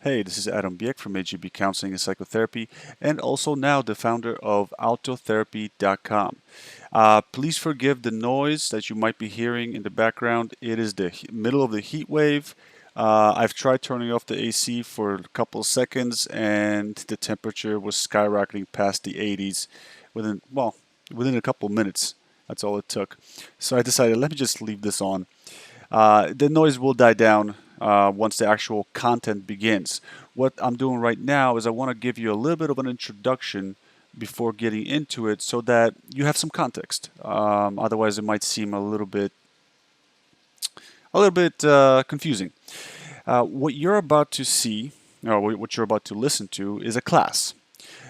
Hey, this is Biec from A.J.B Counseling and Psychotherapy, and also now the founder of autotherapy.com. Please forgive the noise that you might be hearing in the background. It is the middle of the heat wave. I've tried turning off the AC for a couple of seconds, and the temperature was skyrocketing past the 80s within a couple of minutes. That's all it took. So I decided, let me just leave this on. The noise will die down once the actual content begins. What I'm doing right now is I want to give you a little bit of an introduction before getting into it so that you have some context. Otherwise, it might seem a little bit confusing. What you're about to see, or what you're about to listen to, is a class.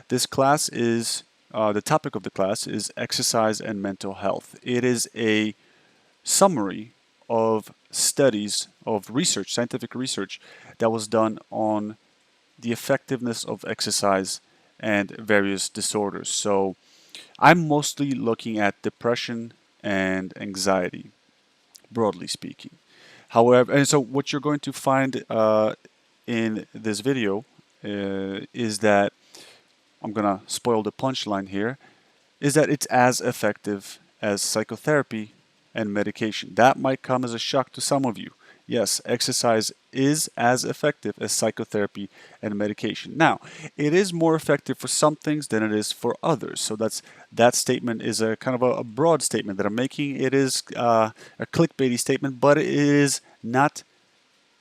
This class is the topic of the class is exercise and mental health. It is a summary of studies of research, scientific research, that was done on the effectiveness of exercise and various disorders. So I'm mostly looking at depression and anxiety, broadly speaking. However, and so what you're going to find in this video is that I'm going to spoil the punchline here, is that it's as effective as psychotherapy and medication. That might come as a shock to some of you. Yes, exercise is as effective as psychotherapy and medication. Now, it is more effective for some things than it is for others. So that statement is a kind of a broad statement that I'm making. It is a clickbaity statement, but it is not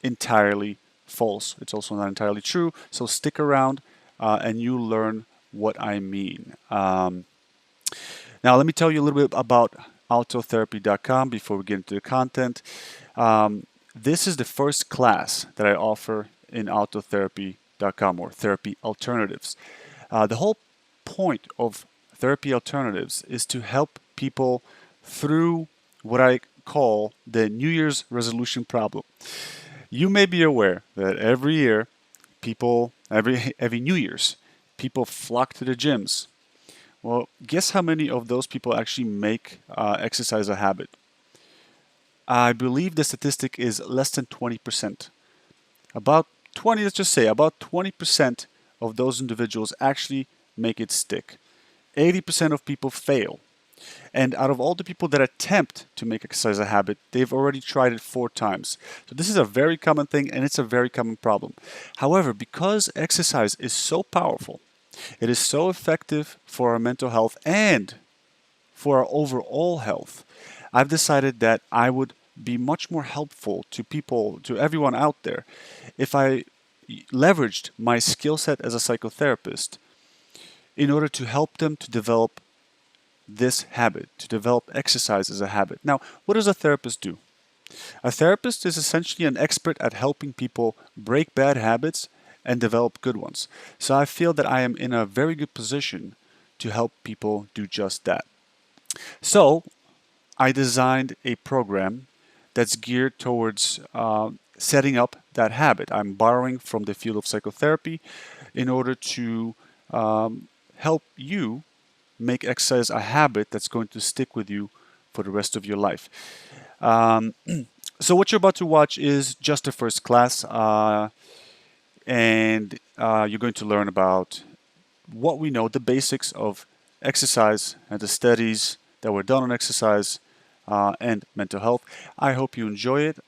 entirely false. It's also not entirely true. So stick around and you learn what I mean. Now, let me tell you a little bit about autotherapy.com before we get into the content. This is the first class that I offer in autotherapy.com, or therapy alternatives. The whole point of therapy alternatives is to help people through what I call the New Year's resolution problem. You may be aware that every year, every New Year's, people flock to the gyms. Well, guess how many of those people actually make exercise a habit? I believe the statistic is less than 20%. About 20, let's just say, about 20% of those individuals actually make it stick. 80% of people fail. And out of all the people that attempt to make exercise a habit, they've already tried it 4 times. So this is a very common thing, and it's a very common problem. However, because exercise is so powerful, it is so effective for our mental health and for our overall health, I've decided that I would be much more helpful to people, to everyone out there, if I leveraged my skill set as a psychotherapist in order to help them to develop this habit, to develop exercise as a habit. Now, what does a therapist do? A therapist is essentially an expert at helping people break bad habits and develop good ones. So I feel that I am in a very good position to help people do just that. So I designed a program that's geared towards setting up that habit. I'm borrowing from the field of psychotherapy in order to help you make exercise a habit that's going to stick with you for the rest of your life. Um, so what you're about to watch is just the first class, and you're going to learn about what we know, the basics of exercise and the studies that were done on exercise and mental health. I hope you enjoy it.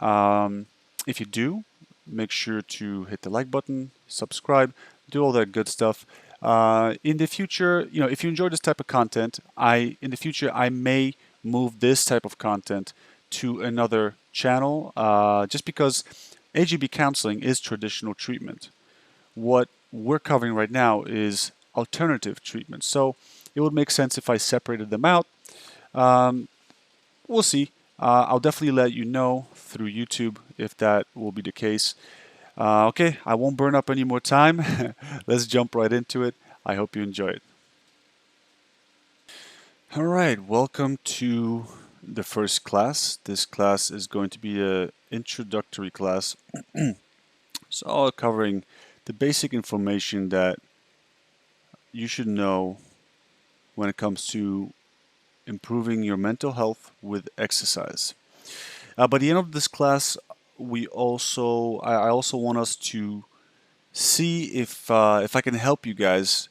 If you do, make sure to hit the like button, subscribe, do all that good stuff. In the future, if you enjoy this type of content, in the future I may move this type of content to another channel, just because A.J.B counseling is traditional treatment. What we're covering right now is alternative treatment. So it would make sense if I separated them out. We'll see. I'll definitely let you know through YouTube if that will be the case. Okay, I won't burn up any more time. Let's jump right into it. I hope you enjoy it. All right, welcome to the first class. This class is going to be an introductory class. So covering the basic information that you should know when it comes to improving your mental health with exercise. By the end of this class, I also want us to see if I can help you guys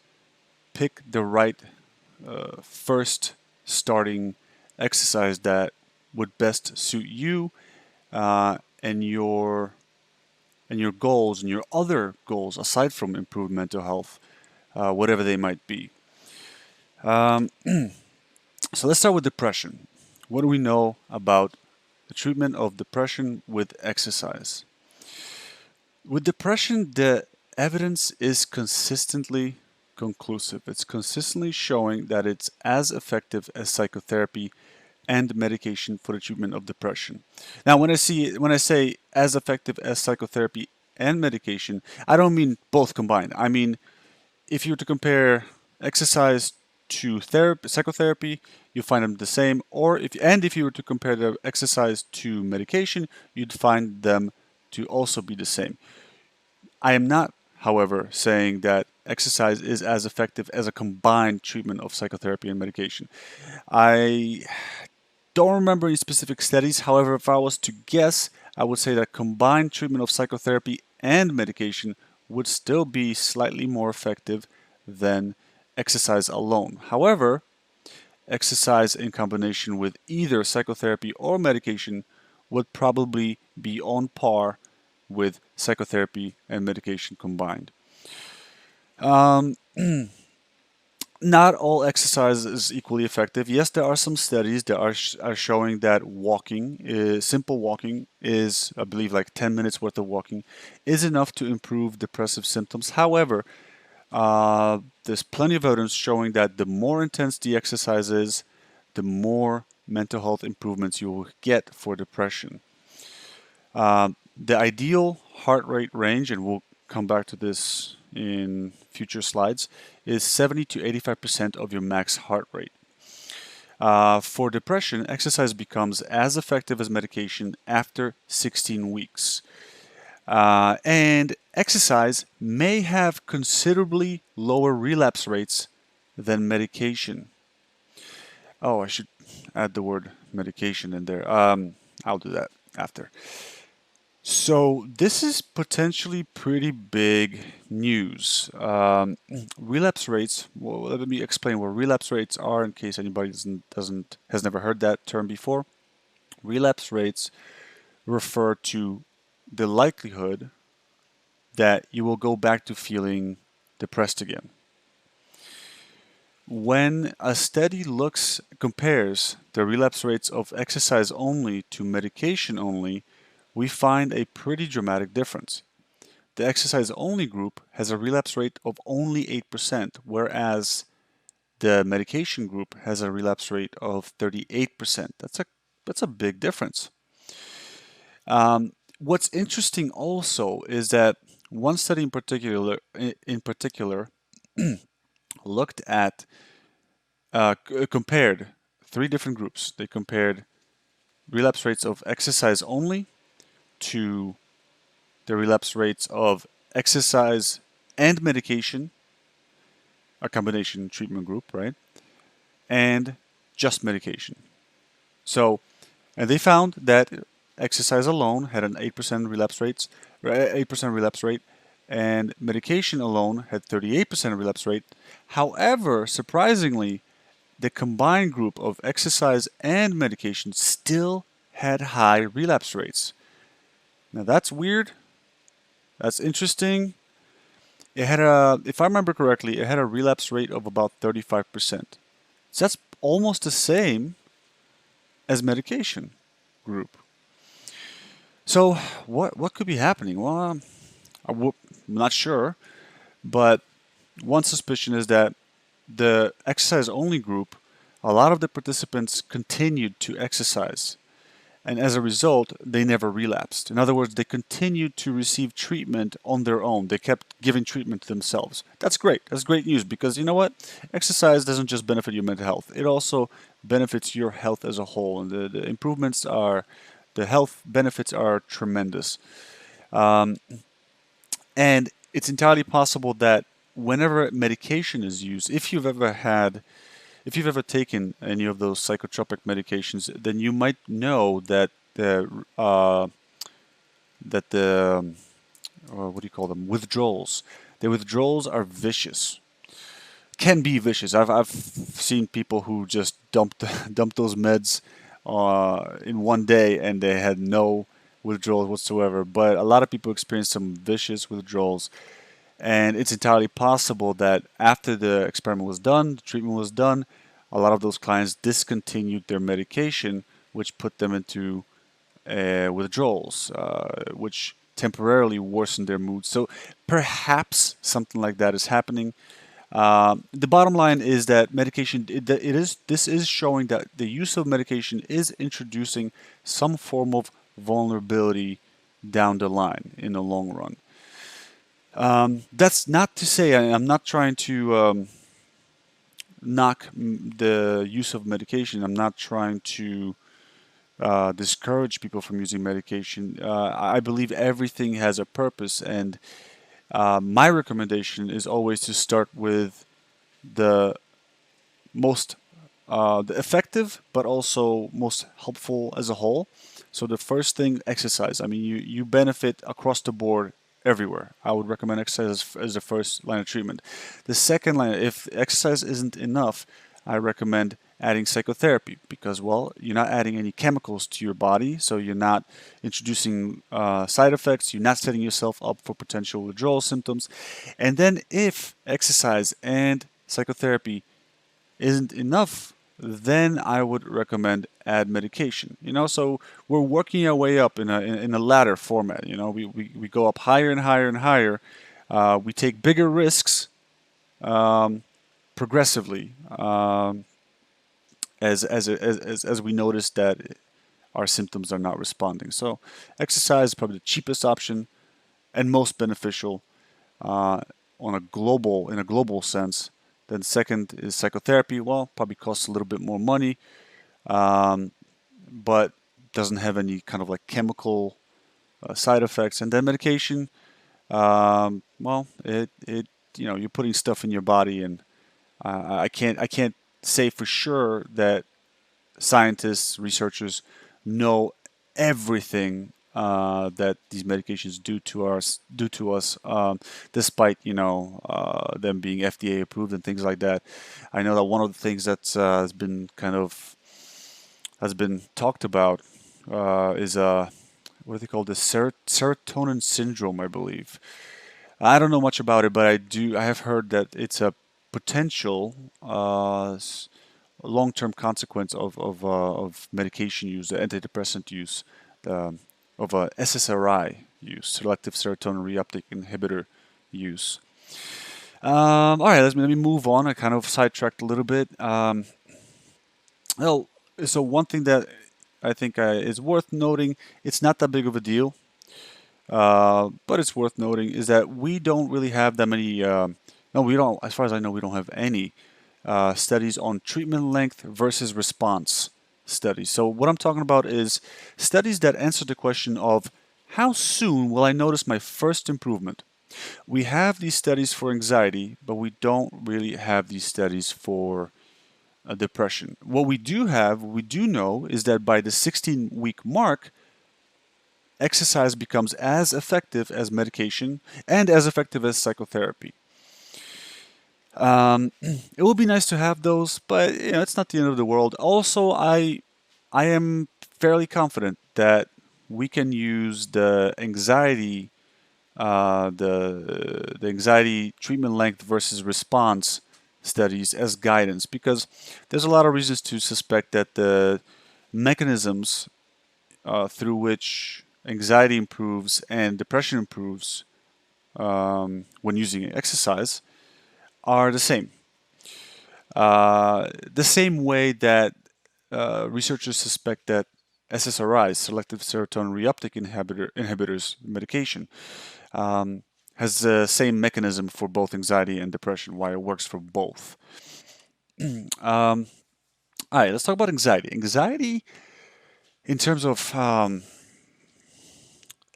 pick the right first starting exercise that would best suit you uh, and your goals and your other goals aside from improved mental health, whatever they might be. Um, so let's start with depression. What do we know about the treatment of depression with exercise? With depression, the evidence is consistently conclusive. It's consistently showing that it's as effective as psychotherapy and medication for the treatment of depression. Now, when I say as effective as psychotherapy and medication, I don't mean both combined. I mean, if you were to compare exercise to therapy, psychotherapy, you find them the same. Or if you were to compare the exercise to medication, you'd find them to also be the same. I am not, however, saying that exercise is as effective as a combined treatment of psychotherapy and medication. I don't remember any specific studies. However, if I was to guess, I would say that combined treatment of psychotherapy and medication would still be slightly more effective than exercise alone. However, exercise in combination with either psychotherapy or medication would probably be on par with psychotherapy and medication combined. Um, Not all exercise is equally effective. Yes, there are some studies that are showing that simple walking is, I believe, like 10 minutes worth of walking, is enough to improve depressive symptoms. However, there's plenty of evidence showing that the more intense the exercise is, the more mental health improvements you will get for depression. The ideal heart rate range, and we'll come back to this in future slides, is 70 to 85% of your max heart rate. For depression, exercise becomes as effective as medication after 16 weeks. And exercise may have considerably lower relapse rates than medication. Oh, I should add the word medication in there. I'll do that after. So this is potentially pretty big news. Relapse rates. Well, let me explain what relapse rates are in case anybody doesn't has never heard that term before. Relapse rates refer to the likelihood that you will go back to feeling depressed again. When a study compares the relapse rates of exercise only to medication only, we find a pretty dramatic difference. The exercise only group has a relapse rate of only 8%, whereas the medication group has a relapse rate of 38%. That's a big difference. What's interesting also is that one study in particular looked at compared three different groups. They compared relapse rates of exercise only to the relapse rates of exercise and medication, a combination treatment group, right? And just medication. So, and they found that exercise alone had an 8% relapse rates, 8% relapse rate, and medication alone had 38% relapse rate. However, surprisingly, the combined group of exercise and medication still had high relapse rates. Now that's weird. That's interesting. If I remember correctly, it had a relapse rate of about 35%. So that's almost the same as medication group. So what could be happening? Well, I'm not sure, but one suspicion is that the exercise only group, a lot of the participants continued to exercise. And as a result, they never relapsed. In other words, they continued to receive treatment on their own. They kept giving treatment to themselves. That's great. That's great news because you know what? Exercise doesn't just benefit your mental health, it also benefits your health as a whole. And the health benefits are tremendous. Um, and it's entirely possible that whenever medication is used, if you've ever taken any of those psychotropic medications, then you might know that the what do you call them? Withdrawals. The withdrawals are vicious. Can be vicious. I've seen people who just dumped dumped those meds in one day and they had no withdrawals whatsoever. But a lot of people experience some vicious withdrawals, and it's entirely possible that after the experiment was done, the treatment was done, a lot of those clients discontinued their medication, which put them into withdrawals, which temporarily worsened their mood. So perhaps something like that is happening. The bottom line is that medication, this is showing that the use of medication is introducing some form of vulnerability down the line in the long run. That's not to say I'm not trying to knock the use of medication. I'm not trying to discourage people from using medication. I believe everything has a purpose, and my recommendation is always to start with the most the effective, but also most helpful as a whole. So the first thing, exercise. I mean, you benefit across the board everywhere. I would recommend exercise as the first line of treatment. The second line, if exercise isn't enough, I recommend adding psychotherapy because, well, you're not adding any chemicals to your body, so you're not introducing side effects, you're not setting yourself up for potential withdrawal symptoms. And then if exercise and psychotherapy isn't enough, then I would recommend add medication. So we're working our way up in a ladder format. We go up higher and higher and higher. We take bigger risks progressively as we notice that our symptoms are not responding. So exercise is probably the cheapest option and most beneficial on a global sense. Then second is psychotherapy. Well, probably costs a little bit more money, but doesn't have any kind of like chemical side effects. And then medication. Well, it you're putting stuff in your body, and I can't say for sure that scientists, researchers know everything that these medications do to us, despite them being FDA approved and things like that. I know that one of the things that has been talked about is what do they call this, serotonin syndrome, I believe. I don't know much about it, but I have heard that it's a potential long-term consequence of medication use, antidepressant use, um, of SSRI use, selective serotonin reuptake inhibitor use. All right, let me move on. I kind of sidetracked a little bit. Well, so one thing that I think is worth noting, it's not that big of a deal, but it's worth noting, is that we don't really have that many. No, we don't. As far as I know, we don't have any studies on treatment length versus response studies. So what I'm talking about is studies that answer the question of how soon will I notice my first improvement? We have these studies for anxiety, but we don't really have these studies for depression. What we do know is that by the 16-week mark, exercise becomes as effective as medication and as effective as psychotherapy. It would be nice to have those, but it's not the end of the world. Also, I am fairly confident that we can use the anxiety treatment length versus response studies as guidance, because there's a lot of reasons to suspect that the mechanisms through which anxiety improves and depression improves when using exercise are the same. The same way that researchers suspect that SSRIs, selective serotonin reuptake inhibitors medication, has the same mechanism for both anxiety and depression, why it works for both. Um, all right, let's talk about anxiety. Anxiety, in terms of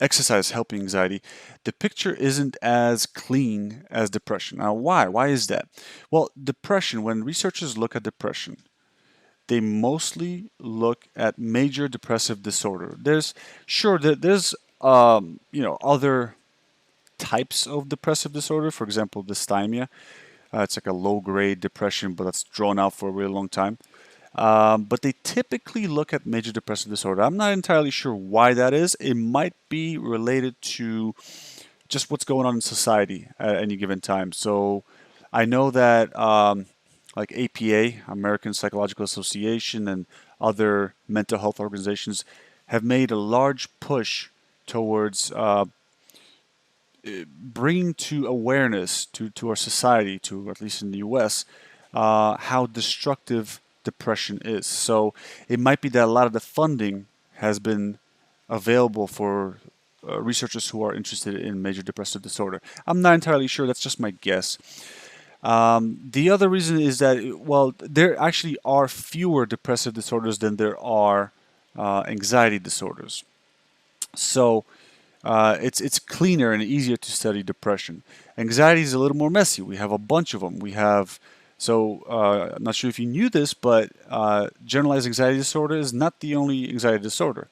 exercise helping anxiety, the picture isn't as clean as depression. Now, why? Why is that? Well, depression, when researchers look at depression, they mostly look at major depressive disorder. There's other types of depressive disorder. For example, dysthymia. It's like a low-grade depression, but that's drawn out for a really long time. But they typically look at major depressive disorder. I'm not entirely sure why that is. It might be related to just what's going on in society at any given time. So I know that like APA, American Psychological Association, and other mental health organizations have made a large push towards bringing to awareness to our society, to at least in the US, how destructive depression is. So it might be that a lot of the funding has been available for researchers who are interested in major depressive disorder. I'm not entirely sure. That's just my guess. The other reason is that, well, there actually are fewer depressive disorders than there are anxiety disorders. So it's cleaner and easier to study depression. Anxiety is a little more messy. We have a bunch of them. We have I'm not sure if you knew this, but generalized anxiety disorder is not the only anxiety disorder.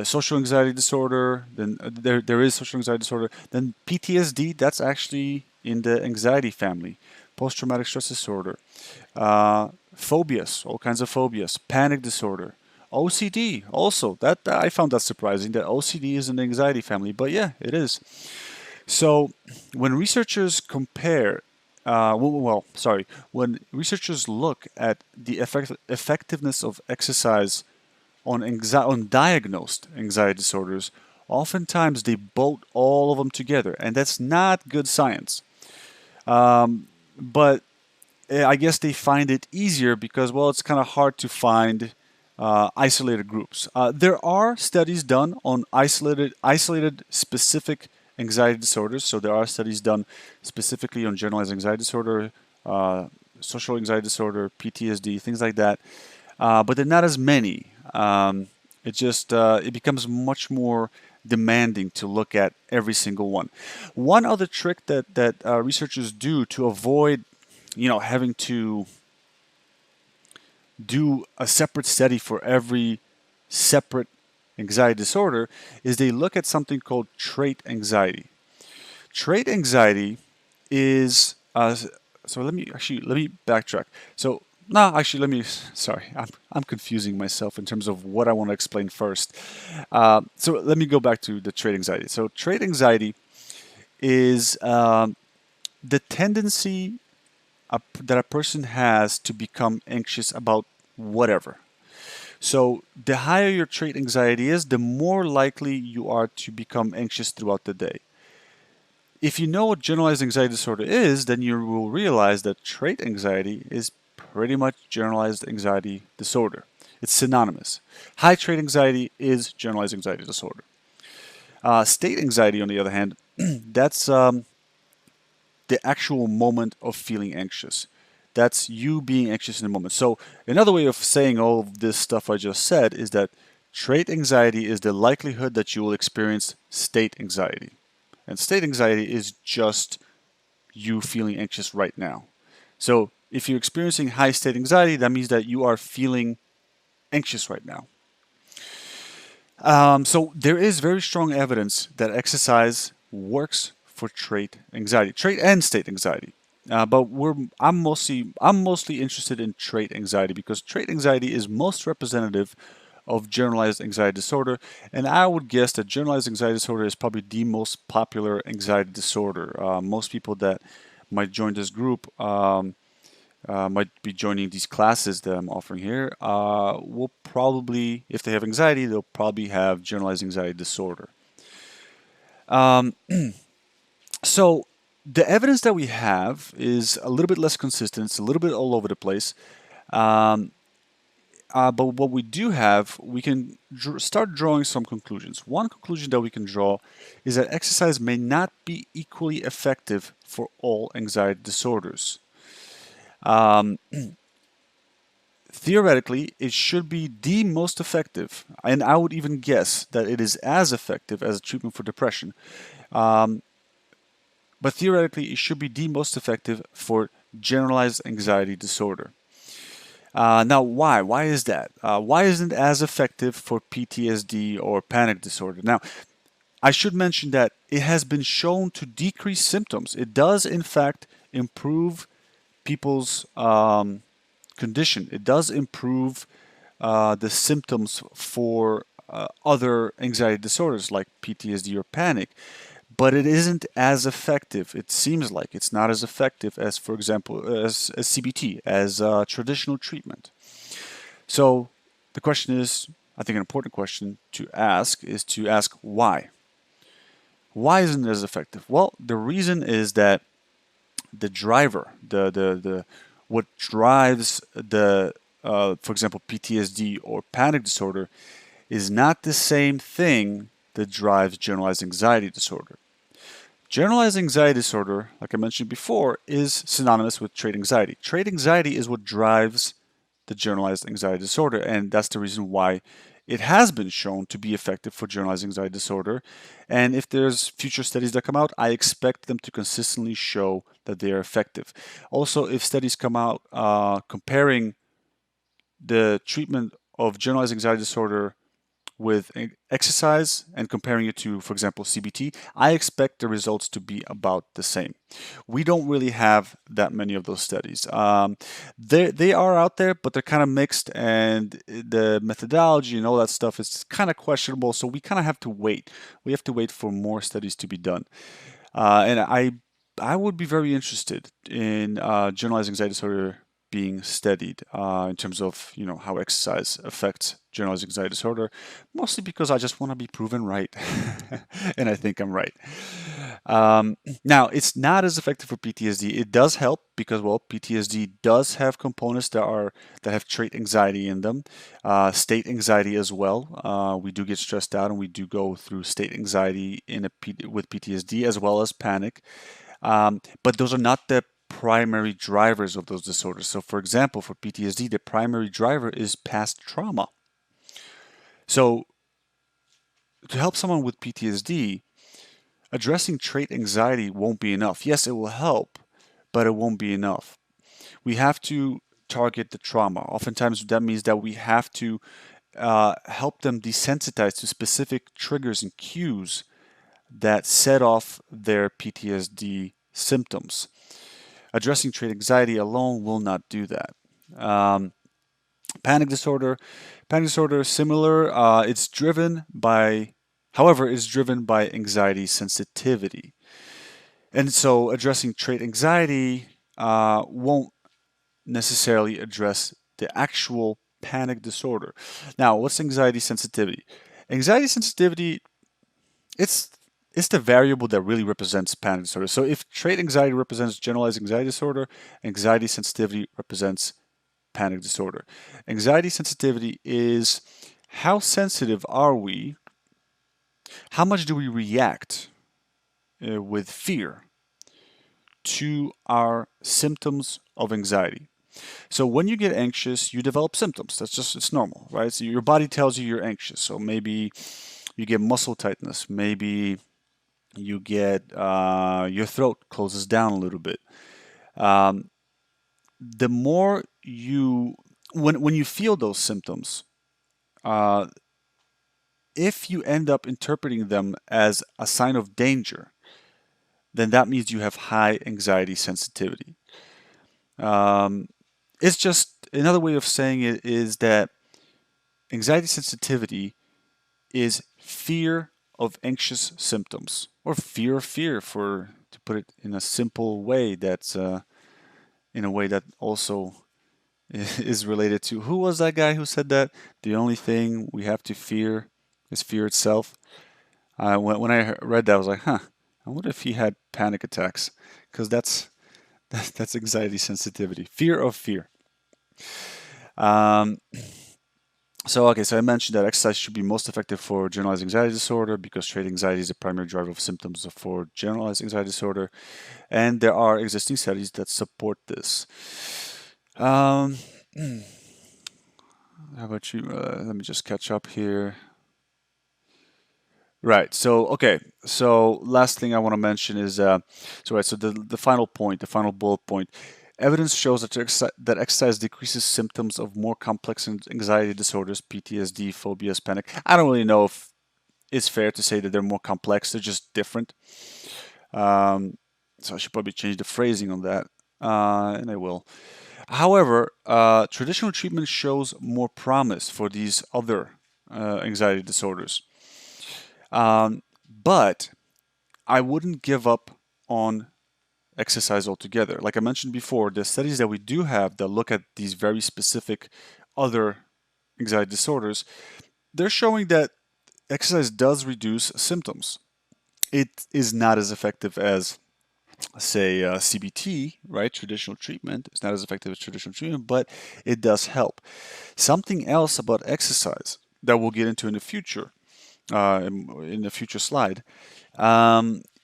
Social anxiety disorder, then there is social anxiety disorder. Then PTSD, that's actually in the anxiety family. Post-traumatic stress disorder, phobias, all kinds of phobias, panic disorder, OCD. Also, that I found that surprising that OCD is in the anxiety family, but yeah, it is. So when researchers compare, sorry, when researchers look at the effectiveness of exercise on diagnosed anxiety disorders, oftentimes they bolt all of them together, and that's not good science. But I guess they find it easier because, well, it's kind of hard to find isolated groups. There are studies done on isolated specific anxiety disorders. So there are studies done specifically on generalized anxiety disorder, social anxiety disorder, PTSD, things like that. But they're not as many. It becomes much more demanding to look at every single one. One other trick that researchers do to avoid, having to do a separate study for every separate anxiety disorder is they look at something called trait anxiety. Trait anxiety is so let me backtrack. So no, actually, sorry, I'm confusing myself in terms of what I want to explain first. So let me go back to the trait anxiety. So trait anxiety is the tendency that a person has to become anxious about whatever. So the higher your trait anxiety is, the more likely you are to become anxious throughout the day. If you know what generalized anxiety disorder is, then you will realize that trait anxiety is pretty much generalized anxiety disorder. It's synonymous. High trait anxiety is generalized anxiety disorder. State anxiety, on the other hand, that's the actual moment of feeling anxious. That's you being anxious in the moment. So another way of saying all of this stuff I just said is that trait anxiety is the likelihood that you will experience state anxiety. And state anxiety is just you feeling anxious right now. So if you're experiencing high state anxiety, that means that you are feeling anxious right now. So there is very strong evidence that exercise works for trait anxiety, trait and state anxiety. But I'm mostly interested in trait anxiety because trait anxiety is most representative of generalized anxiety disorder, and I would guess that generalized anxiety disorder is probably the most popular anxiety disorder. Most people that might join this group might be joining these classes that I'm offering here will probably, if they have anxiety, they'll probably have generalized anxiety disorder. So the evidence that we have is a little bit less consistent. It's a little bit all over the place. But what we do have, we can start drawing some conclusions. One conclusion that we can draw is that exercise may not be equally effective for all anxiety disorders. Theoretically, it should be the most effective, and I would even guess that it is as effective as a treatment for depression. But theoretically, it should be the most effective for generalized anxiety disorder. Now, why? Why is that? Why isn't it as effective for PTSD or panic disorder? Now, I should mention that it has been shown to decrease symptoms. It does, in fact, improve people's condition. It does improve the symptoms for other anxiety disorders like PTSD or panic, but it isn't as effective. It seems like it's not as effective as, for example, as CBT, as traditional treatment. So the question is, I think an important question to ask is to ask why. Why isn't it as effective? Well, the reason is that the driver, the what drives the for example PTSD or panic disorder is not the same thing that drives generalized anxiety disorder. Generalized anxiety disorder, like I mentioned before, is synonymous with trait anxiety. Trait anxiety is what drives the generalized anxiety disorder, and that's the reason why it has been shown to be effective for generalized anxiety disorder. And if there's future studies that come out, I expect them to consistently show that they are effective. Also, if studies come out comparing the treatment of generalized anxiety disorder with exercise and comparing it to, for example, CBT, I expect the results to be about the same. We don't really have that many of those studies. They are out there, but they're kind of mixed, and the methodology and all that stuff is kind of questionable. So we kind of have to wait. We have to wait for more studies to be done. And I would be very interested in generalized anxiety disorder being studied in terms of how exercise affects generalized anxiety disorder, mostly because I just want to be proven right, and I think I'm right. Now, it's not as effective for PTSD. It does help because, well, PTSD does have components that have trait anxiety in them, state anxiety as well. We do get stressed out, and we do go through state anxiety with PTSD as well as panic. But those are not the primary drivers of those disorders. So, for example, for PTSD, the primary driver is past trauma. So, to help someone with PTSD, addressing trait anxiety won't be enough. Yes, it will help, but it won't be enough. We have to target the trauma. Oftentimes, that means that we have to help them desensitize to specific triggers and cues that set off their PTSD symptoms. Addressing trait anxiety alone will not do that. Um, panic disorder, similar. It's driven by, however, it's driven by anxiety sensitivity, and so addressing trait anxiety won't necessarily address the actual panic disorder. Now, what's anxiety sensitivity? Anxiety sensitivity, it's it's the variable that really represents panic disorder. So if trait anxiety represents generalized anxiety disorder, anxiety sensitivity represents panic disorder. Anxiety sensitivity is how sensitive are we? How much do we react with fear to our symptoms of anxiety? So when you get anxious, you develop symptoms. It's normal, right? So your body tells you you're anxious. So maybe you get muscle tightness. Maybe you get your throat closes down a little bit. Um, the more you, when you feel those symptoms, uh, if you end up interpreting them as a sign of danger, then that means you have high anxiety sensitivity. Um, it's just another way of saying it is that anxiety sensitivity is fear of anxious symptoms, or fear of fear, for to put it in a simple way that's in a way that also is related to, who was that guy who said that the only thing we have to fear is fear itself. When I read that, I was like, huh, I wonder if he had panic attacks, because that's anxiety sensitivity, fear of fear. Um, so I mentioned that exercise should be most effective for generalized anxiety disorder because trait anxiety is the primary driver of symptoms for generalized anxiety disorder, and there are existing studies that support this. Um, how about you? Let me just catch up here. Right. So, okay. So, last thing I want to mention is, so the final point, the final bullet point, evidence shows that exercise decreases symptoms of more complex anxiety disorders, PTSD, phobias, panic. I don't really know if it's fair to say that they're more complex. They're just different. So I should probably change the phrasing on that, and I will. However, traditional treatment shows more promise for these other anxiety disorders. But I wouldn't give up on exercise altogether. Like I mentioned before, the studies that we do have that look at these very specific other anxiety disorders, they're showing that exercise does reduce symptoms. It is not as effective as, say, CBT, right? Traditional treatment. It's not as effective as traditional treatment, but it does help. Something else about exercise that we'll get into in the future, in the future slide,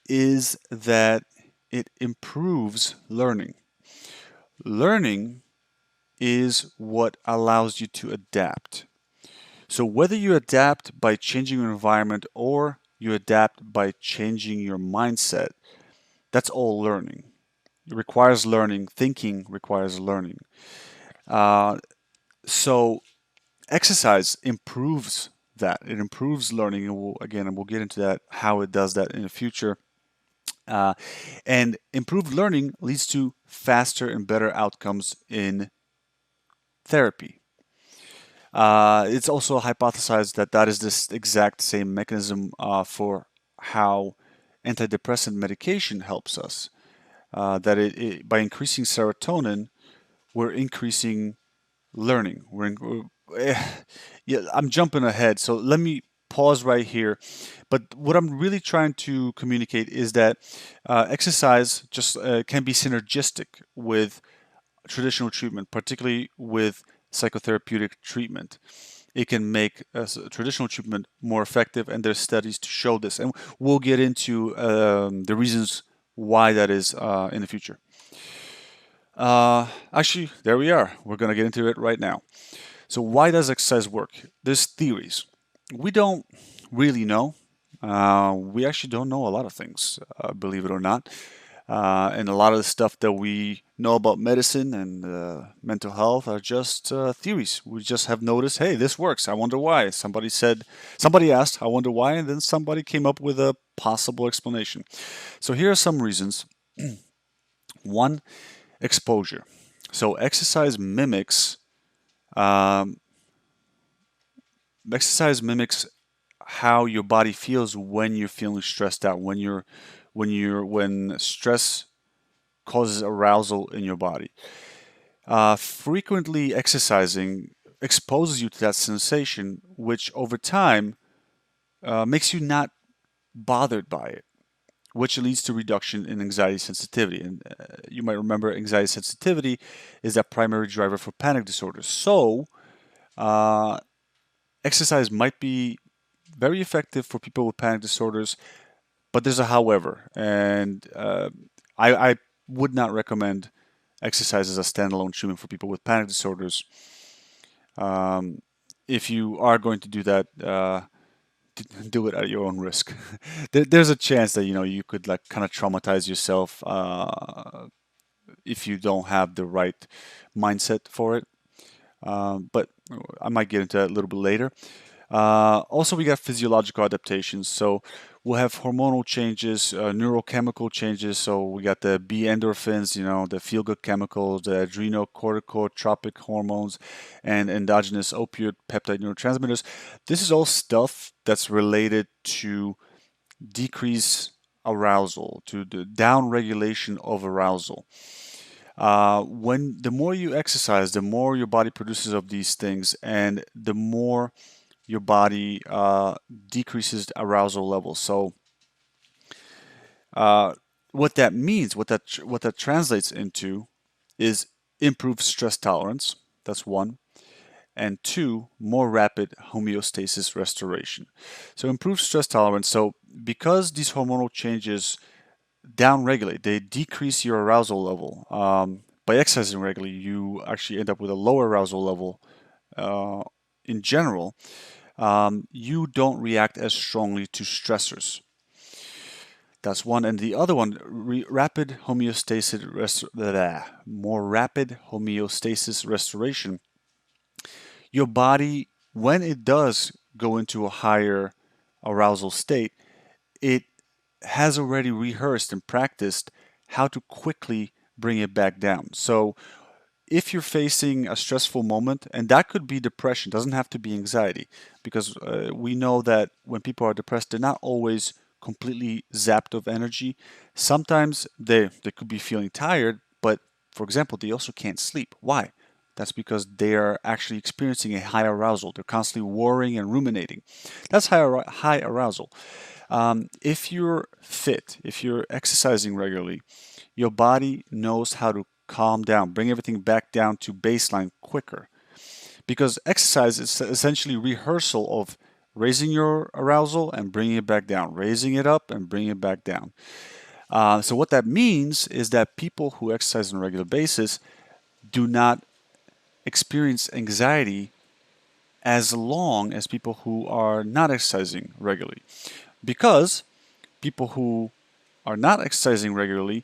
is that it improves learning. Learning is what allows you to adapt. So whether you adapt by changing your environment or you adapt by changing your mindset, that's all learning. It requires learning. Thinking requires learning. Uh, so exercise improves that. It improves learning, and we'll get into that how it does that in the future. Uh, and improved learning leads to faster and better outcomes in therapy. It's also hypothesized that that is this exact same mechanism for how antidepressant medication helps us. That by increasing serotonin, we're increasing learning. Yeah, I'm jumping ahead, so let me pause right here. But what I'm really trying to communicate is that exercise just can be synergistic with traditional treatment, particularly with psychotherapeutic treatment. It can make traditional treatment more effective, and there's studies to show this. And we'll get into the reasons why that is in the future. Actually, there we are. We're going to get into it right now. So, why does exercise work? There's theories. We don't really know. We actually don't know a lot of things, believe it or not. And a lot of the stuff that we know about medicine and mental health are just theories. We just have noticed, hey, this works. I wonder why. Somebody asked, I wonder why, and then somebody came up with a possible explanation. So here are some reasons. One, exposure. So um, exercise mimics how your body feels when you're feeling stressed out, when stress causes arousal in your body. Frequently exercising exposes you to that sensation, which over time makes you not bothered by it, which leads to reduction in anxiety sensitivity. And you might remember anxiety sensitivity is that primary driver for panic disorders. So, uh, exercise might be very effective for people with panic disorders, but there's a however, and I would not recommend exercise as a standalone treatment for people with panic disorders. Um, if you are going to do that, do it at your own risk. There's a chance that you could like kind of traumatize yourself if you don't have the right mindset for it. But I might get into that a little bit later. Also, we got physiological adaptations. So we'll have hormonal changes, neurochemical changes. So we got the B endorphins, the feel-good chemicals, the adrenocorticotropic hormones, and endogenous opioid peptide neurotransmitters. This is all stuff that's related to decrease arousal, to the down regulation of arousal. When the more you exercise, the more your body produces of these things, and the more your body decreases arousal levels. So, uh, what that means, what that translates into, is improved stress tolerance. That's one, and two, more rapid homeostasis restoration. So, improved stress tolerance. So, because these hormonal changes downregulate, they decrease your arousal level. By exercising regularly, you actually end up with a lower arousal level uh, in general. You don't react as strongly to stressors. That's one, and the other one, more rapid homeostasis restoration. Your body, when it does go into a higher arousal state, it has already rehearsed and practiced how to quickly bring it back down. So if you're facing a stressful moment, and that could be depression, doesn't have to be anxiety, because we know that when people are depressed, they're not always completely zapped of energy. Sometimes they could be feeling tired, but for example, they also can't sleep. Why? That's because they are actually experiencing a high arousal. They're constantly worrying and ruminating. That's high arousal. If you're fit, if you're exercising regularly, your body knows how to calm down, bring everything back down to baseline quicker. Because exercise is essentially rehearsal of raising your arousal and bringing it back down, raising it up and bringing it back down. So what that means is that people who exercise on a regular basis do not experience anxiety as long as people who are not exercising regularly. Because people who are not exercising regularly,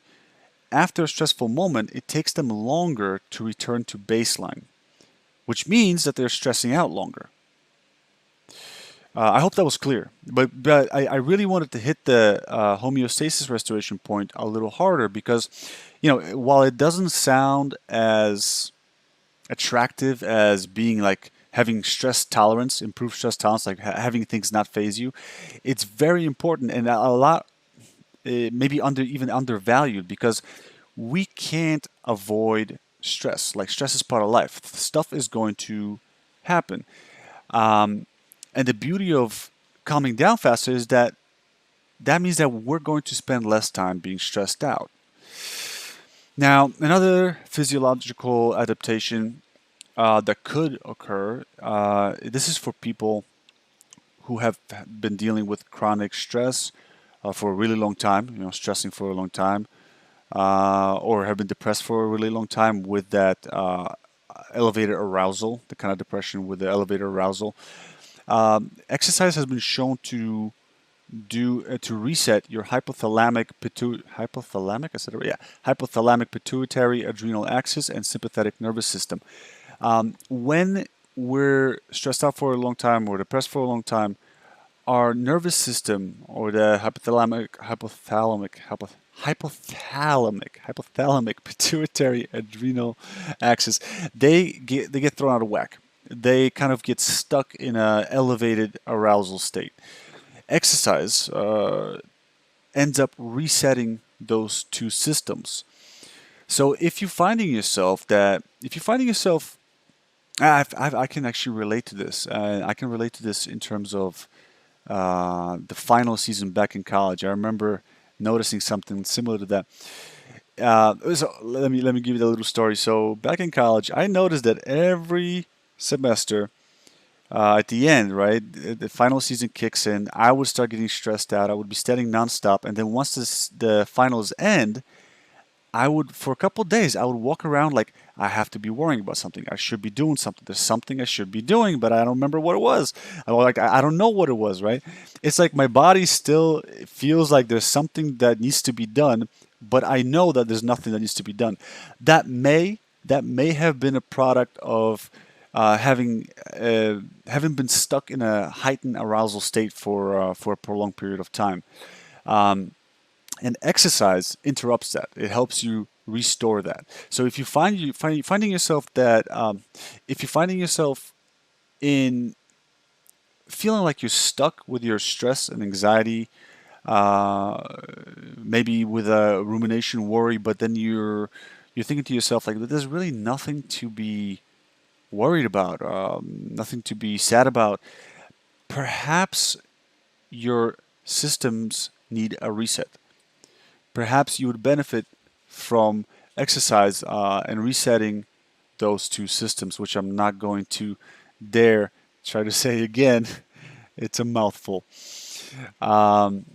after a stressful moment, it takes them longer to return to baseline, which means that they're stressing out longer. I hope that was clear, but I really wanted to hit the homeostasis restoration point a little harder because, while it doesn't sound as attractive as being like having stress tolerance, improved stress tolerance, like having things not phase you, it's very important and a lot maybe even undervalued because we can't avoid stress. Like stress is part of life. Stuff is going to happen. Um, and the beauty of calming down faster is that that means that we're going to spend less time being stressed out. Now, another physiological adaptation that could occur, this is for people who have been dealing with chronic stress for a really long time, stressing for a long time, or have been depressed for a really long time with that elevated arousal, the kind of depression with the elevated arousal. Exercise has been shown to reset your hypothalamic, I said it right, yeah, hypothalamic pituitary adrenal axis and sympathetic nervous system. When we're stressed out for a long time or depressed for a long time, our nervous system or the hypothalamic pituitary adrenal axis, they get thrown out of whack. They kind of get stuck in a elevated arousal state. Exercise ends up resetting those two systems. So if you're finding yourself, I can actually relate to this. I can relate to this in terms of the final season back in college. I remember noticing something similar to that. Let me give you a little story. So back in college, I noticed that every semester, at the end, right, the final season kicks in. I would start getting stressed out. I would be studying nonstop, and then once the finals end, I would, for a couple of days, I would walk around like I have to be worrying about something. I should be doing something. There's something I should be doing, but I don't remember what it was. I don't know what it was, right? It's like my body still feels like there's something that needs to be done, but I know that there's nothing that needs to be done. That may have been a product of having been stuck in a heightened arousal state for a prolonged period of time. And exercise interrupts that. It helps you restore that. So if finding yourself that if you're finding yourself in feeling like you're stuck with your stress and anxiety, uh, maybe with a rumination worry, but then you're thinking to yourself like there's really nothing to be worried about, nothing to be sad about. Perhaps your systems need a reset. Perhaps you would benefit from exercise and resetting those two systems, which I'm not going to dare try to say again. It's a mouthful. Um,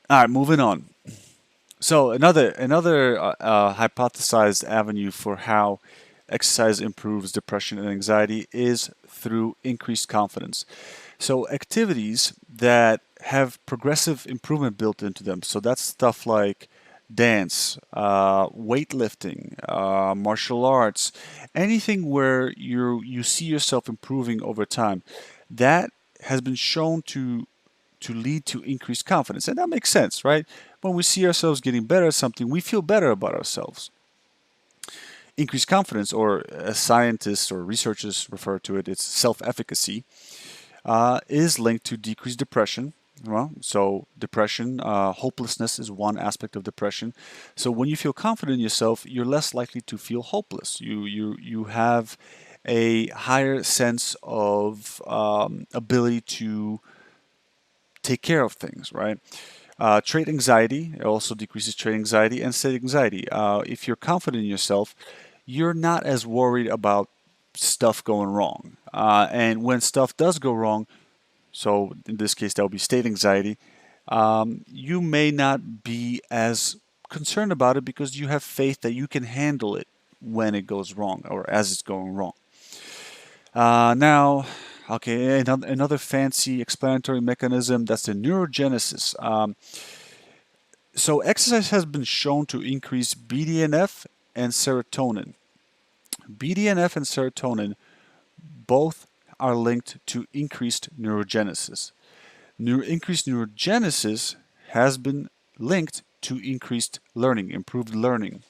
all right, moving on. So another hypothesized avenue for how exercise improves depression and anxiety is through increased confidence. So activities that have progressive improvement built into them. So that's stuff like dance, weightlifting, martial arts, anything where you see yourself improving over time. That has been shown to to lead to increased confidence. And that makes sense, right? When we see ourselves getting better at something, we feel better about ourselves. Increased confidence, or as scientists or researchers refer to it, it's self-efficacy, is linked to decreased depression. Well, so depression, hopelessness is one aspect of depression. So when you feel confident in yourself, you're less likely to feel hopeless. You have a higher sense of ability to take care of things, right? Trait anxiety, it also decreases trait anxiety and state anxiety. If you're confident in yourself, you're not as worried about stuff going wrong. And when stuff does go wrong, so in this case that would be state anxiety, you may not be as concerned about it because you have faith that you can handle it when it goes wrong or as it's going wrong. Now, okay, another fancy explanatory mechanism, that's the neurogenesis. So exercise has been shown to increase BDNF and serotonin. BDNF and serotonin both are linked to increased neurogenesis. Increased neurogenesis has been linked to increased learning, improved learning,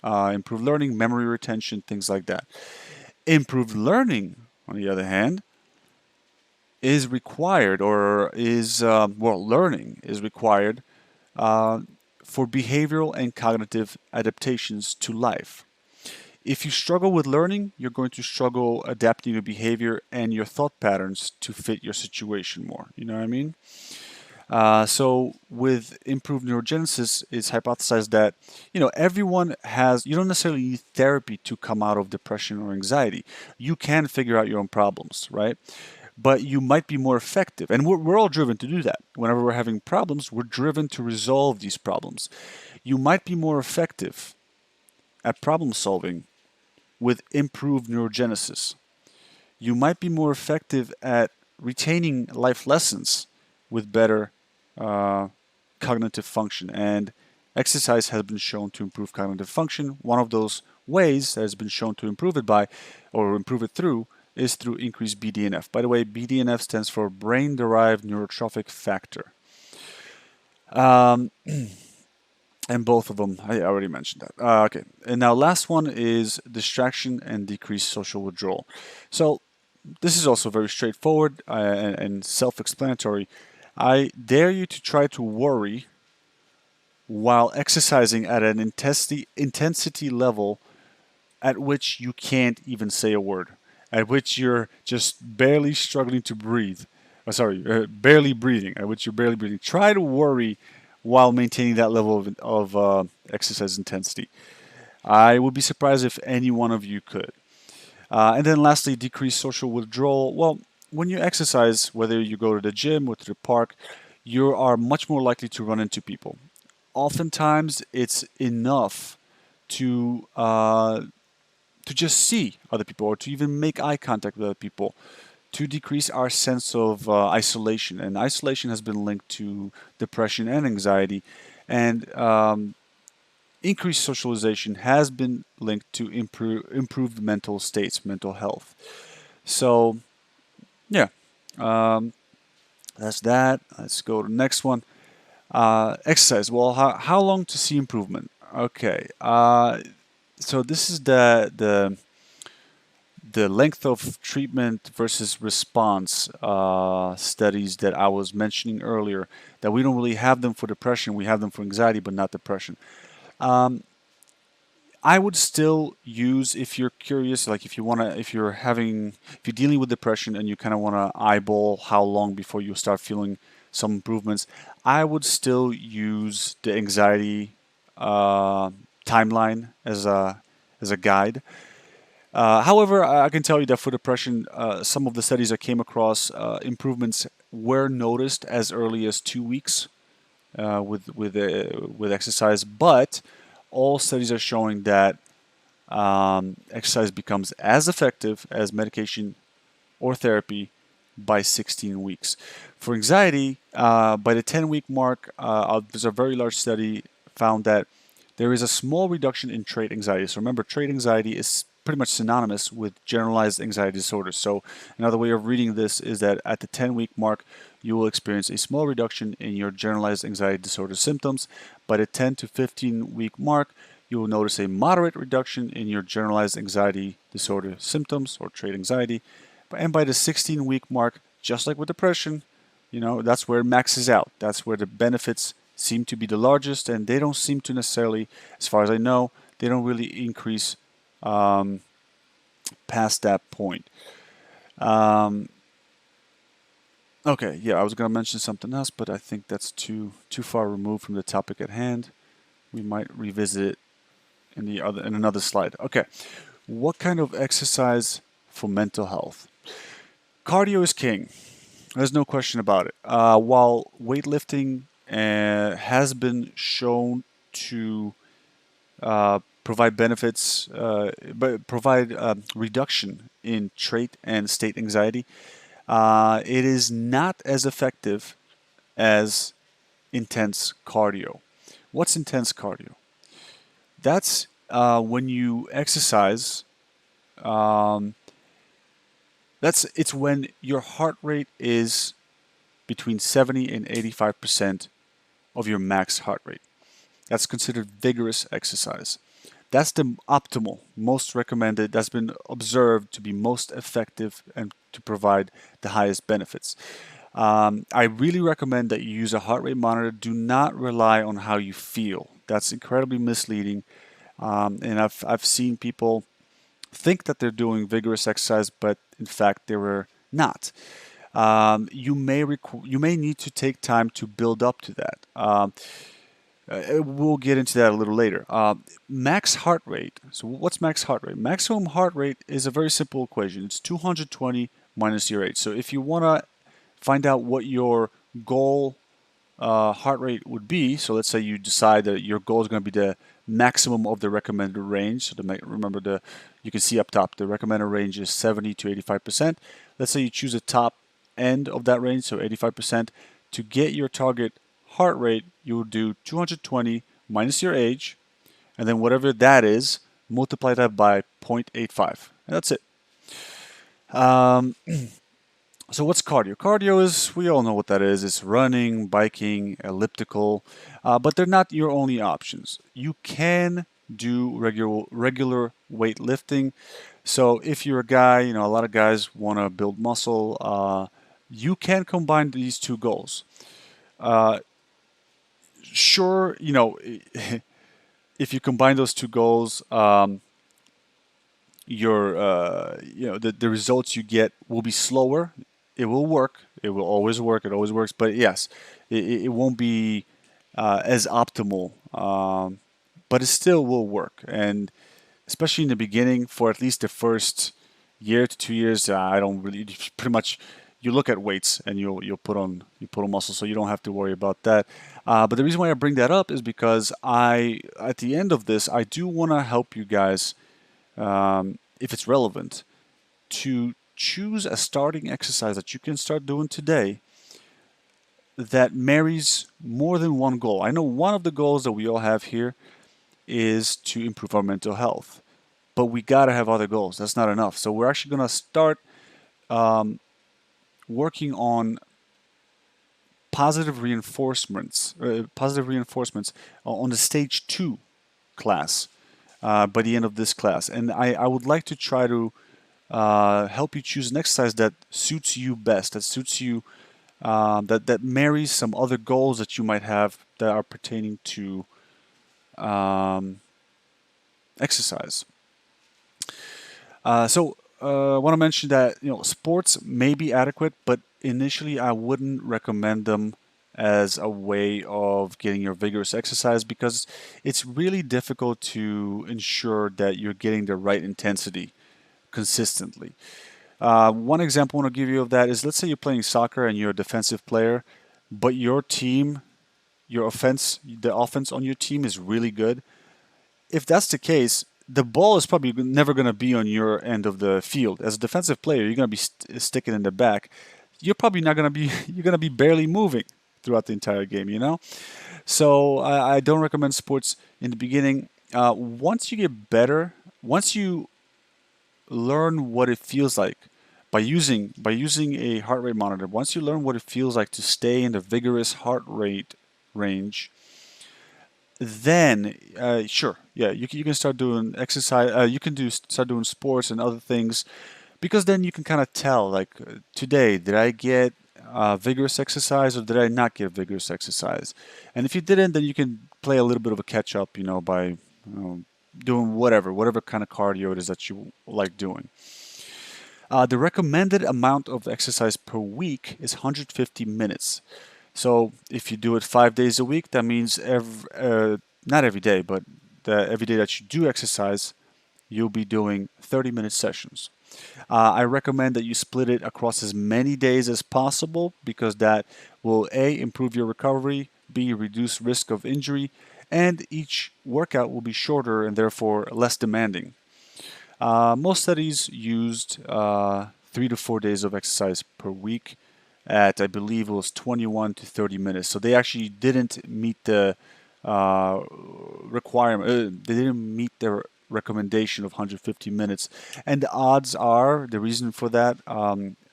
memory retention, things like that. Improved learning, on the other hand, is required, or is, learning is required for behavioral and cognitive adaptations to life. If you struggle with learning, you're going to struggle adapting your behavior and your thought patterns to fit your situation more. You know what I mean? So with improved neurogenesis, it's hypothesized that everyone has. You don't necessarily need therapy to come out of depression or anxiety. You can figure out your own problems, right? But you might be more effective, and we're all driven to do that. Whenever we're having problems, we're driven to resolve these problems. You might be more effective at problem solving with improved neurogenesis. You might be more effective at retaining life lessons with better cognitive function. And exercise has been shown to improve cognitive function. One of those ways that has been shown to improve it by, or improve it through, is through increased BDNF. By the way, BDNF stands for brain-derived neurotrophic factor. And both of them, I already mentioned that. Okay, and now last one is distraction and decreased social withdrawal. So this is also very straightforward and self-explanatory. I dare you to try to worry while exercising at an intensity level at which you can't even say a word, at which you're just barely struggling to breathe. Barely breathing, at which you're barely breathing. Try to worry while maintaining that level of exercise intensity. I would be surprised if any one of you could. And then lastly, decrease social withdrawal. Well, when you exercise, whether you go to the gym or to the park, you are much more likely to run into people. Oftentimes, it's enough to just see other people or to even make eye contact with other people to decrease our sense of isolation. And isolation has been linked to depression and anxiety. And increased socialization has been linked to improved mental states, mental health. So, yeah, that's that. Let's go to the next one. Exercise. Well, how long to see improvement? Okay. So this is the length of treatment versus response studies that I was mentioning earlier. That we don't really have them for depression. We have them for anxiety, but not depression. I would still use, if you're curious, like if you're dealing with depression and you kind of want to eyeball how long before you start feeling some improvements, I would still use the anxiety timeline as a guide. However, I can tell you that for depression, some of the studies I came across, improvements were noticed as early as 2 weeks with exercise, but all studies are showing that exercise becomes as effective as medication or therapy by 16 weeks. For anxiety, by the 10-week mark, there's a very large study found that there is a small reduction in trait anxiety. So remember, trait anxiety is pretty much synonymous with generalized anxiety disorder. So another way of reading this is that at the 10-week mark, you will experience a small reduction in your generalized anxiety disorder symptoms. By the 10 to 15-week mark, you will notice a moderate reduction in your generalized anxiety disorder symptoms or trait anxiety. And by the 16-week mark, just like with depression, that's where it maxes out. That's where the benefits seem to be the largest, and they don't seem to necessarily, as far as I know, they don't really increase um, past that point. Um, okay, yeah, I was going to mention something else, but I think that's too far removed from the topic at hand. We might revisit it in another slide. Okay, what kind of exercise for mental health? Cardio is king. There's no question about it. While weightlifting has been shown to provide benefits, but provide reduction in trait and state anxiety, it is not as effective as intense cardio. What's intense cardio? That's when you exercise. Um, it's when your heart rate is between 70 and 85% of your max heart rate. That's considered vigorous exercise. That's the optimal, most recommended, that's been observed to be most effective and to provide the highest benefits. I really recommend that you use a heart rate monitor. Do not rely on how you feel. That's incredibly misleading. And I've seen people think that they're doing vigorous exercise, but in fact they were not. You may need to take time to build up to that. We'll get into that a little later. Max heart rate. So what's max heart rate? Maximum heart rate is a very simple equation. It's 220 minus your age. So if you want to find out what your goal heart rate would be, so let's say you decide that your goal is going to be the maximum of the recommended range. So remember, you can see up top the recommended range is 70 to 85%. Let's say you choose the top end of that range, so 85%. To get your target heart rate, you will do 220 minus your age, and then whatever that is, multiply that by 0.85, and that's it. So what's cardio? Cardio is, we all know what that is. It's running, biking, elliptical, but they're not your only options. You can do regular weightlifting. So if you're a guy, a lot of guys want to build muscle, you can combine these two goals. Sure, if you combine those two goals, the results you get will be slower. It will work. It will always work. It always works. But yes, it won't be as optimal. But it still will work. And especially in the beginning, for at least the first year to 2 years, I don't really pretty much. You look at weights and you'll put on muscle, so you don't have to worry about that. But the reason why I bring that up is because at the end of this, I do want to help you guys, if it's relevant, to choose a starting exercise that you can start doing today that marries more than one goal. I know one of the goals that we all have here is to improve our mental health, but we gotta have other goals. That's not enough. So we're actually gonna start working on positive reinforcements on the stage 2 class by the end of this class. And I would like to try to help you choose an exercise that suits you best, that suits you, that marries some other goals that you might have that are pertaining to exercise. So I want to mention that sports may be adequate, but initially I wouldn't recommend them as a way of getting your vigorous exercise because it's really difficult to ensure that you're getting the right intensity consistently. One example I want to give you of that is, let's say you're playing soccer and you're a defensive player, but your team, the offense on your team is really good. If that's the case, the ball is probably never going to be on your end of the field. As a defensive player, you're going to be sticking in the back. You're probably not going to be, you're going to be barely moving throughout the entire game. So I don't recommend sports in the beginning. Once you get better, once you learn what it feels like by using a heart rate monitor, once you learn what it feels like to stay in the vigorous heart rate range, then sure, yeah, you can start doing exercise. You can start doing sports and other things, because then you can kind of tell, like, today, did I get vigorous exercise or did I not get vigorous exercise? And if you didn't, then you can play a little bit of a catch up, by doing whatever kind of cardio it is that you like doing. The recommended amount of exercise per week is 150 minutes. So if you do it 5 days a week, that means not every day, but every day that you do exercise, you'll be doing 30-minute sessions. I recommend that you split it across as many days as possible, because that will A, improve your recovery, B, reduce risk of injury, and each workout will be shorter and therefore less demanding. Most studies used 3 to 4 days of exercise per week at, I believe it was 21 to 30 minutes. So they actually didn't meet the requirement, they didn't meet their recommendation of 150 minutes. And the odds are, the reason for that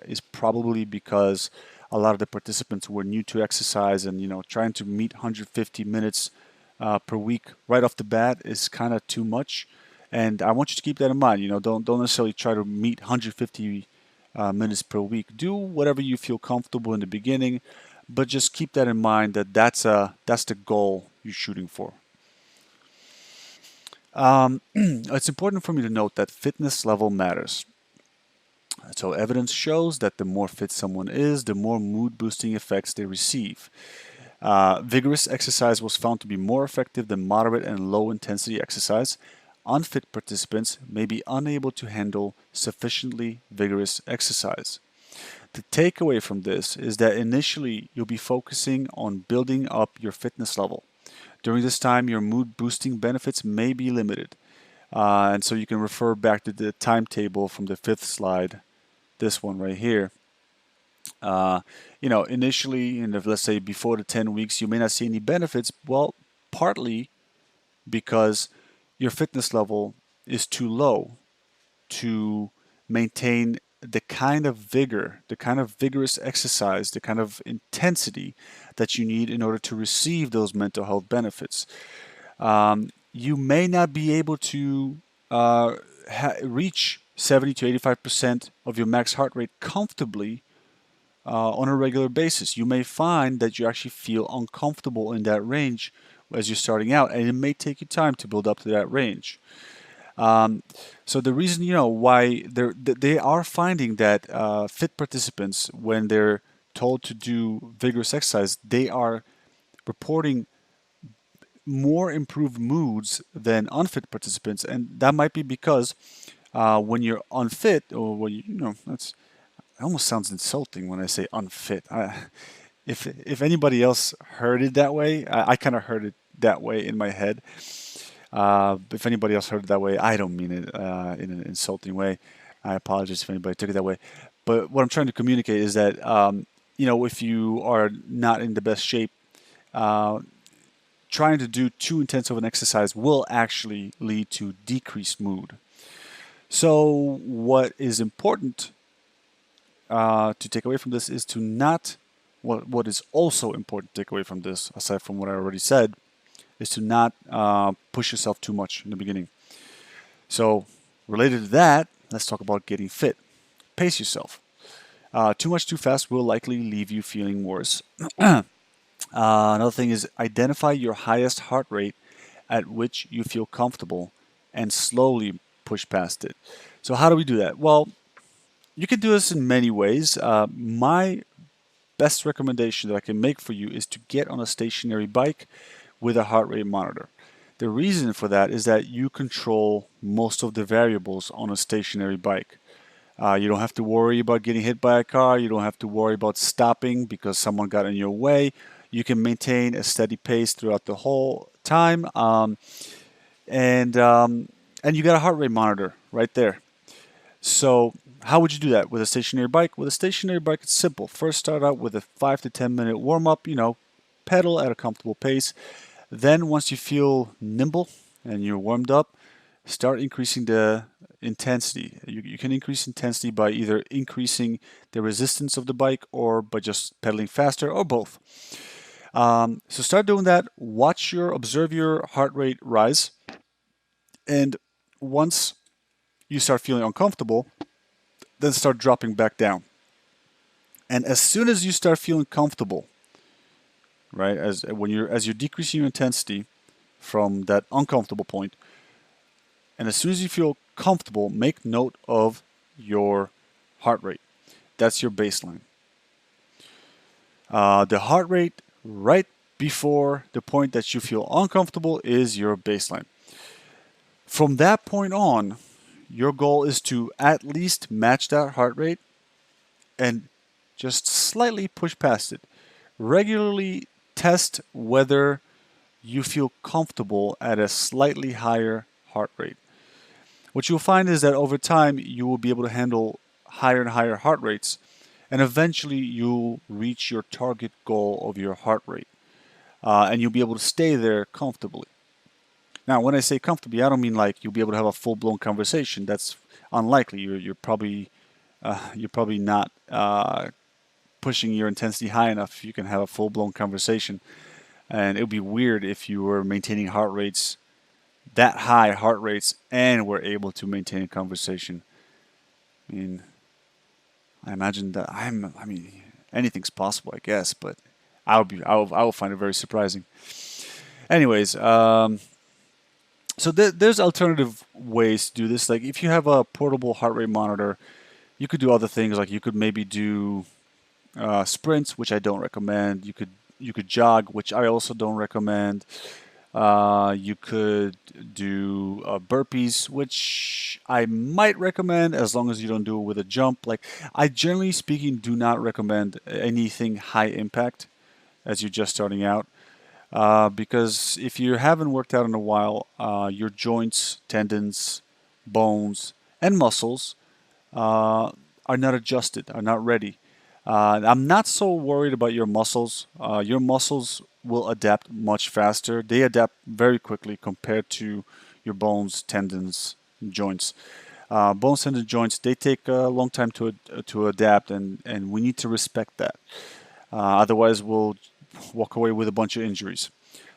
is probably because a lot of the participants were new to exercise, and trying to meet 150 minutes per week right off the bat is kind of too much. And I want you to keep that in mind. Don't necessarily try to meet 150 minutes per week. Do whatever you feel comfortable in the beginning, but just keep that in mind, that that's the goal you're shooting for. It's important for me to note that fitness level matters. So evidence shows that the more fit someone is, the more mood boosting effects they receive. Vigorous exercise was found to be more effective than moderate and low intensity exercise. Unfit participants may be unable to handle sufficiently vigorous exercise. The takeaway from this is that initially you'll be focusing on building up your fitness level. During this time, your mood boosting benefits may be limited. And so you can refer back to the timetable from the fifth slide, this one right here. Initially, let's say before the 10 weeks, you may not see any benefits. Well, partly because your fitness level is too low to maintain the kind of vigor, the kind of vigorous exercise, the kind of intensity that you need in order to receive those mental health benefits. You may not be able to reach 70 to 85% of your max heart rate comfortably on a regular basis. You may find that you actually feel uncomfortable in that range as you're starting out, and it may take you time to build up to that range. So the reason, why they are finding that fit participants, when they're told to do vigorous exercise, they are reporting more improved moods than unfit participants, and that might be because when you're unfit, or when that's, it almost sounds insulting when I say unfit. If anybody else heard it that way, I kind of heard it that way in my head. If anybody else heard it that way, I don't mean it in an insulting way. I apologize if anybody took it that way. But what I'm trying to communicate is that, if you are not in the best shape, trying to do too intense of an exercise will actually lead to decreased mood. So what is important to take away from this is to not, what is also important to take away from this, aside from what I already said, is to not push yourself too much in the beginning. So related to that, let's talk about getting fit. Pace yourself. Too much too fast will likely leave you feeling worse. Another thing is identify your highest heart rate at which you feel comfortable and slowly push past it. So how do we do that? Well, you can do this in many ways. My best recommendation that I can make for you is to get on a stationary bike with a heart rate monitor. The reason for that is that you control most of the variables on a stationary bike. You don't have to worry about getting hit by a car. You don't have to worry about stopping because someone got in your way. You can maintain a steady pace throughout the whole time, and you got a heart rate monitor right there. So how would you do that with a stationary bike? With a stationary bike, it's simple. First, start out with a 5 to 10 minute warm up. Pedal at a comfortable pace. Then, once you feel nimble and you're warmed up, start increasing the intensity. You can increase intensity by either increasing the resistance of the bike or by just pedaling faster or both. So start doing that. Observe your heart rate rise. And once you start feeling uncomfortable, then start dropping back down. And as soon as you start feeling comfortable, right, as you're decreasing your intensity from that uncomfortable point, and as soon as you feel comfortable, make note of your heart rate. That's your baseline. The heart rate right before the point that you feel uncomfortable is your baseline. From that point on, your goal is to at least match that heart rate and just slightly push past it. Regularly test whether you feel comfortable at a slightly higher heart rate. What you'll find is that over time you will be able to handle higher and higher heart rates, and eventually you'll reach your target goal of your heart rate, and you'll be able to stay there comfortably. Now, when I say comfortably, I don't mean like you'll be able to have a full-blown conversation. That's unlikely. You're probably not pushing your intensity high enough. You can have a full-blown conversation, and it would be weird if you were maintaining that high heart rates and were able to maintain a conversation. I mean, I imagine that I mean, anything's possible, I guess, but I would find it very surprising. Anyways, so there's alternative ways to do this. Like if you have a portable heart rate monitor, you could do other things. Like you could maybe do sprints, which I don't recommend. You could jog, which I also don't recommend. You could do burpees, which I might recommend as long as you don't do it with a jump. Like I generally speaking do not recommend anything high impact as you're just starting out. Because if you haven't worked out in a while, your joints, tendons, bones, and muscles are not adjusted, are not ready. I'm not so worried about your muscles. Your muscles will adapt much faster. They adapt very quickly compared to your bones, tendons, joints. Bones, tendons, joints, they take a long time to adapt, and we need to respect that. Otherwise, we'll walk away with a bunch of injuries.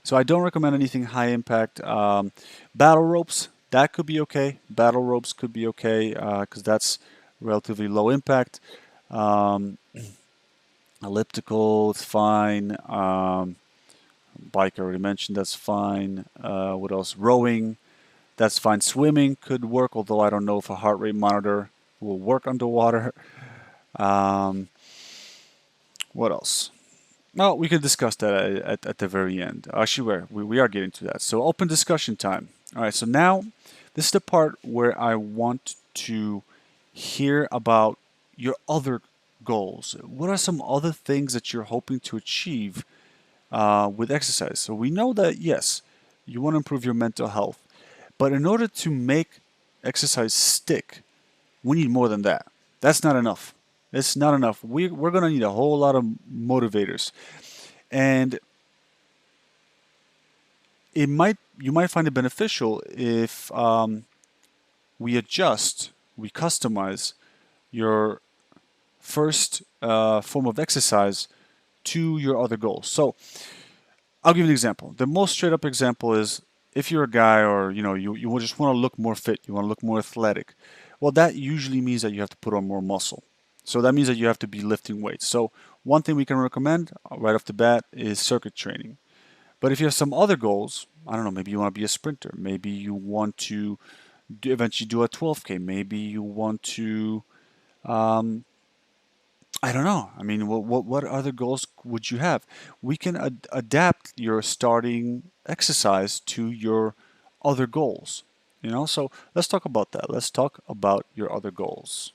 So I don't recommend anything high impact. Battle ropes, that could be okay. Battle ropes could be okay because that's relatively low impact. Um, Elliptical is fine. Bike I already mentioned, that's fine. What else? Rowing, that's fine. Swimming could work, although I don't know if a heart rate monitor will work underwater. Um, what else? Well, we can discuss that at the very end. Actually, we are getting to that. So open discussion time. All right, so now this is the part where I want to hear about your other goals. What are some other things that you're hoping to achieve with exercise? So we know that, yes, you want to improve your mental health, but in order to make exercise stick, we need more than that. That's not enough. It's not enough. We're going to need a whole lot of motivators. And you might find it beneficial if we customize your first form of exercise to your other goals. So I'll give you an example. The most straight up example is if you're a guy or you just want to look more fit, you want to look more athletic. Well, that usually means that you have to put on more muscle. So that means that you have to be lifting weights. So one thing we can recommend right off the bat is circuit training. But if you have some other goals, I don't know, maybe you want to be a sprinter, maybe you want to eventually do a 12K, maybe you want to I don't know. I mean, what other goals would you have? We can adapt your starting exercise to your other goals. So let's talk about that. Let's talk about your other goals.